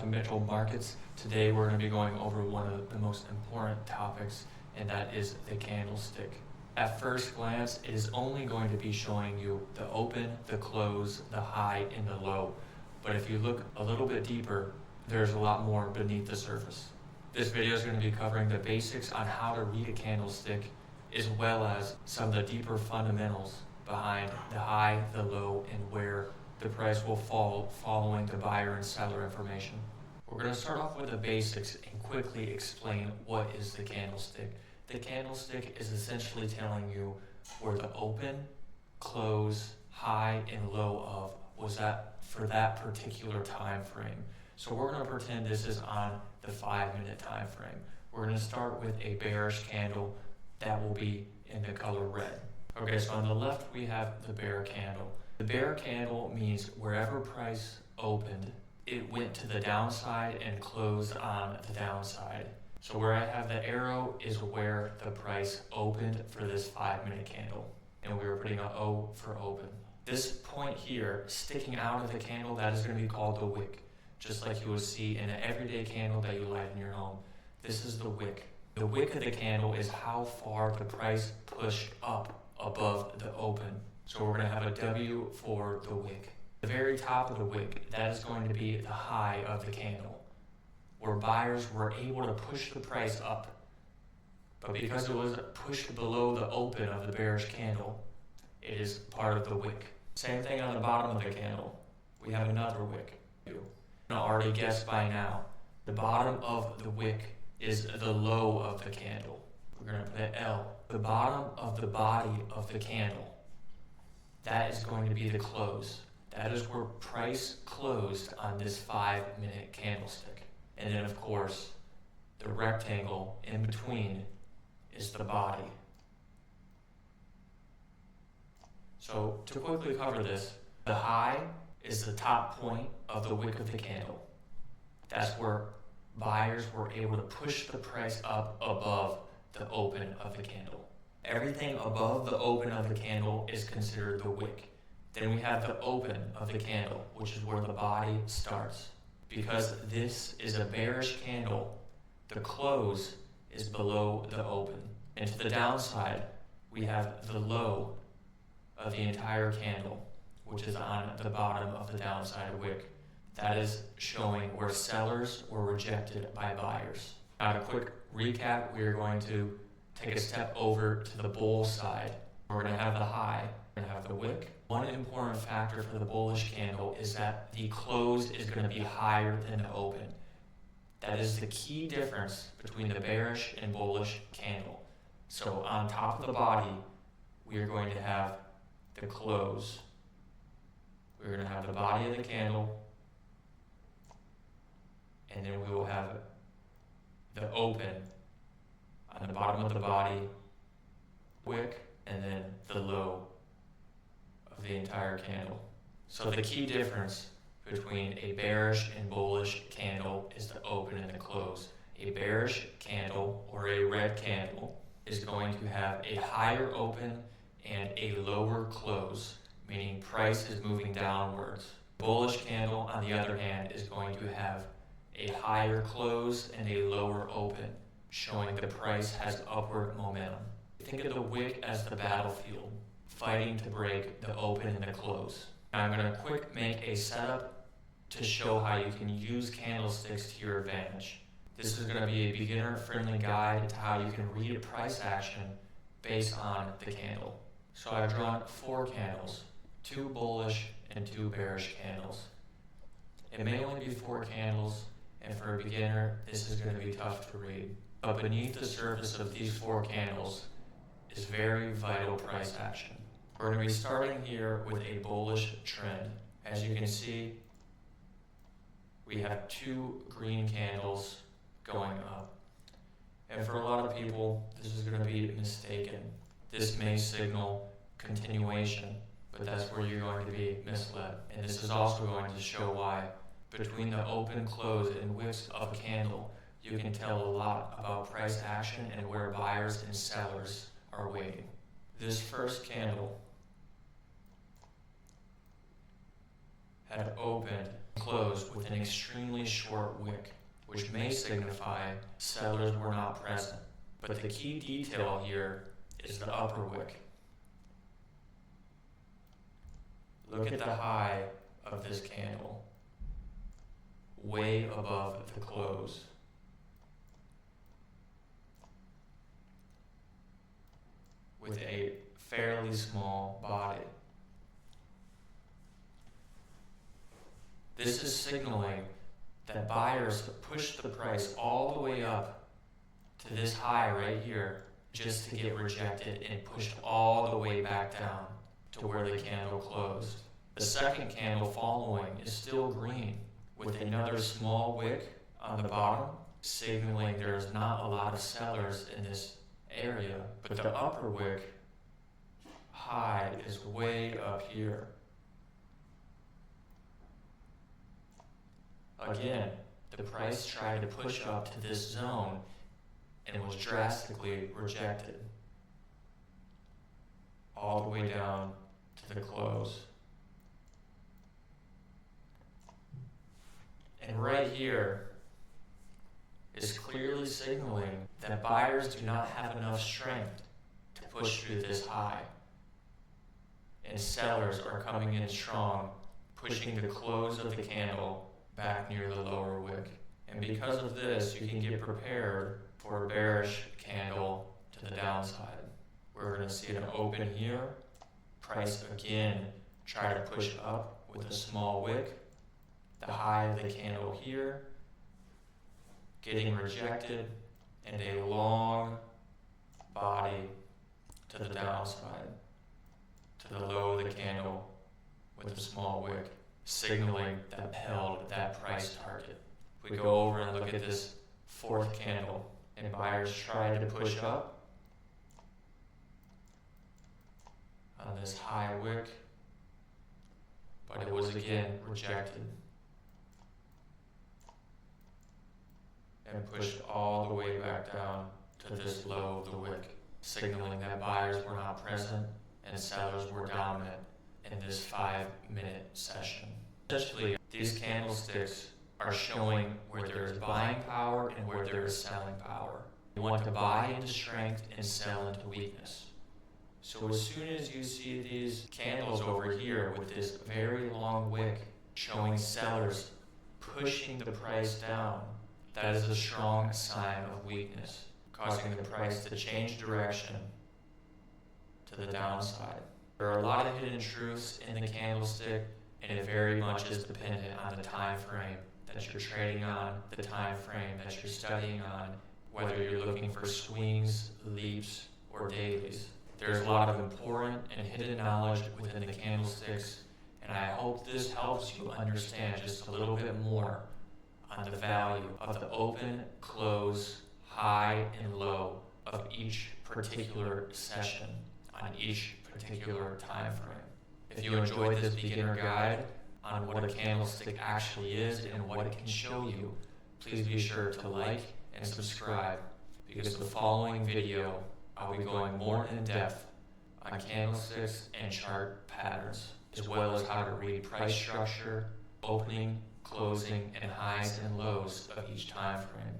fundamental markets. Today we're going to be going over one of the most important topics, and that is the candlestick. At first glance, it is only going to be showing you the open, the close, the high, and the low. But if you look a little bit deeper, there's a lot more beneath the surface. This video is going to be covering the basics on how to read a candlestick, as well as some of the deeper fundamentals behind the high, the low, and where the price will fall following the buyer and seller information. We're going to start off with the basics and quickly explain what is the candlestick. The candlestick is essentially telling you where the open, close, high, and low of was at for that particular time frame. So we're going to pretend this is on the 5-minute time frame. We're going to start with a bearish candle that will be in the color red. Okay, so on the left we have the bear candle. The bear candle means wherever price opened, it went to the downside and closed on the downside. So where I have the arrow is where the price opened for this 5-minute candle. And we were putting an O for open. This point here, sticking out of the candle, that is going to be called the wick. Just like you will see in an everyday candle that you light in your home. This is the wick. The wick of the candle is how far the price pushed up above the open. So we're going to have a W for the wick. The very top of the wick, that is going to be the high of the candle, where buyers were able to push the price up. But because it was pushed below the open of the bearish candle, it is part of the wick. Same thing on the bottom of the candle. We have another wick. You can already guess by now, the bottom of the wick is the low of the candle. We're going to put an L. The bottom of the body of the candle, that is going to be the close. That is where price closed on this 5-minute candlestick. And then of course, the rectangle in between is the body. So to quickly cover this, the high is the top point of the wick of the candle. That's where buyers were able to push the price up above the open of the candle. Everything above the open of the candle is considered the wick. Then we have the open of the candle, which is where the body starts. Because this is a bearish candle, the close is below the open. And to the downside, we have the low of the entire candle, which is on the bottom of the downside wick. That is showing where sellers were rejected by buyers. Now, a quick recap, we are going to take a step over to the bull side. We're going to have the high, we're going to have the wick. One important factor for the bullish candle is that the close is going to be higher than the open. That is the key difference between the bearish and bullish candle. So on top of the body, we are going to have the close. We're going to have the body of the candle, and then we will have the open on the bottom of the body, wick, and then the low of the entire candle. So the key difference between a bearish and bullish candle is the open and the close. A bearish candle or a red candle is going to have a higher open and a lower close, meaning price is moving downwards. Bullish candle, on the other hand, is going to have a higher close and a lower open, showing the price has upward momentum. Think of the wick as the battlefield, fighting to break the open and the close. Now I'm going to quick make a setup to show how you can use candlesticks to your advantage. This is going to be a beginner-friendly guide to how you can read a price action based on the candle. So I've drawn 4 candles, 2 bullish and 2 bearish candles. It may only be 4 candles, and for a beginner, this is going to be tough to read. But beneath the surface of these 4 candles is very vital price action. We're going to be starting here with a bullish trend. As you can see, we have 2 green candles going up. And for a lot of people, this is going to be mistaken. This may signal continuation, but that's where you're going to be misled. And this is also going to show why between the open, close, and wicks of a candle, you can tell a lot about price action and where buyers and sellers are waiting. This first candle had opened closed with an extremely short wick, which may signify sellers were not present. But the key detail here is the upper wick. Look at the high of this candle, way above the close. With a fairly small body. This is signaling that buyers pushed the price all the way up to this high right here just to get rejected and pushed all the way back down to where the candle closed. The second candle following is still green with another small wick on the bottom, signaling there's not a lot of sellers in this area, but the upper wick high is way up here. Again, the price tried to push up to this zone and was drastically rejected all the way down to the close. And right here is clearly signaling that buyers do not have enough strength to push through this high. And sellers are coming in strong, pushing the close of the candle back near the lower wick. And because of this, you can get prepared for a bearish candle to the downside. We're going to see an open here, price again try to push up with a small wick, the high of the candle here, getting rejected, and a long body to the downside, to the low of the candle with a small wick, signaling that held that price target. If we go over and look at this fourth candle, and buyers tried to push up on this high wick, but it was again rejected and pushed all the way back down to this low of the wick, signaling that buyers were not present and sellers were dominant in this 5-minute session. Essentially, these candlesticks are showing where there is buying power and where there is selling power. You want to buy into strength and sell into weakness. So as soon as you see these candles over here with this very long wick showing sellers pushing the price down, that is a strong sign of weakness, causing the price to change direction to the downside. There are a lot of hidden truths in the candlestick, and it very much is dependent on the time frame that you're trading on, the time frame that you're studying on, whether you're looking for swings, leaps, or dailies. There's a lot of important and hidden knowledge within the candlesticks, and I hope this helps you understand just a little bit more on the value of the open, close, high, and low of each particular session on each particular time frame. If you enjoyed this beginner guide on what a candlestick actually is and what it can show you, please be sure to like and subscribe, because the following video I'll be going more in depth on candlesticks and chart patterns, as well as how to read price structure, opening, closing, and highs and lows of each time frame.